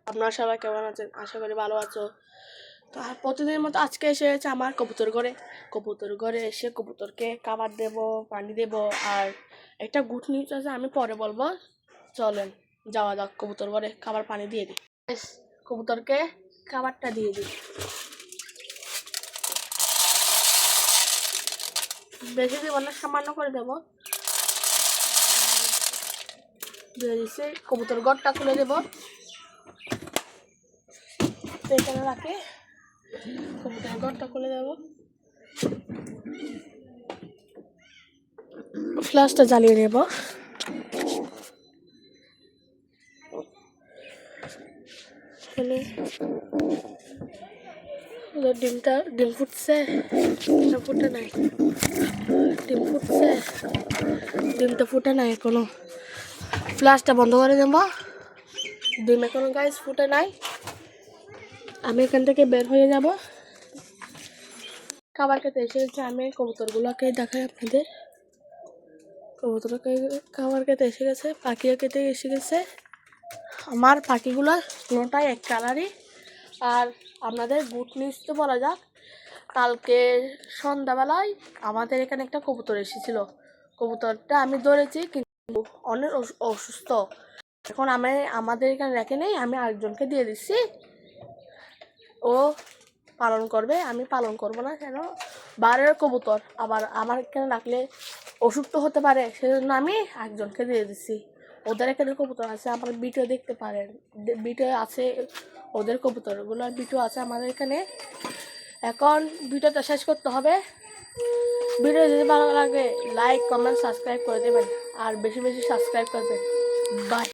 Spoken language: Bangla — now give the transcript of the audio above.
আপনারা সবাই কেমন আছেন? আশা করি ভালো আছো। তো আর প্রতিদিনের মতো আজকে এসে গেছে আমার কবুতর ঘরে এসে কবুতরকে খাবার দেব, পানি দেব, আর একটা গুড নিউজ আছে আমি পরে বলবো। চলেন যাওয়া যাক কবুতর ঘরে, খাবার পানি দিয়ে দিই। কবুতরকে খাবারটা দিয়ে দিই, বেশি দেবো না, সামান্য করে দেবো। দিয়ে দিচ্ছি, কবুতর ঘরটা খুলে দেবো, এখানে রাখি। কবুতর ঘরটা খুলে দেবো, ফ্ল্যাশটা জ্বালিয়ে নেব। ডিম ফুটছে, ফুটে নাই। ডিমটা ফুটে নাই এখনো। ফ্ল্যাশটা বন্ধ করে দেবো। ডিম এখনো গাইস ফুটে নাই। আমি এখান থেকে বের হয়ে যাব। খাবার খেতে এসে গেছে, আমি কবুতরগুলোকে দেখাই আপনাদের। কবুতরকে খাবার খেতে এসে গেছে, পাখিও খেতে এসে গেছে। আমার পাখিগুলো কোনোটাই এক কালারই। আর আপনাদের গুড নিউজ তো বলা যাক, কালকে সন্ধ্যাবেলায় আমাদের এখানে একটা কবুতর এসেছিল। কবুতরটা আমি ধরেছি, কিন্তু অনেক অসুস্থ। এখন আমাদের এখানে রেখে নেই, আমি আরেকজনকে দিয়ে দিচ্ছি, ও পালন করবে। আমি পালন করব না, কেন বাইরের কবুতর আবার আমার এখানে রাখলে অসুখ তো হতে পারে, সেজন্য আমি একজনকে দিয়ে দিচ্ছি। ওদের এখানে কবুতর আছে, আমার ভিডিও দেখতে পারেন, ভিডিও আছে ওদের কবুতরগুলোর ভিডিও আছে আমাদের এখানে। এখন ভিডিওটা শেষ করতে হবে। ভিডিও যদি ভালো লাগে লাইক কমেন্ট সাবস্ক্রাইব করে দেবেন, আর বেশি বেশি সাবস্ক্রাইব করবেন। বাই।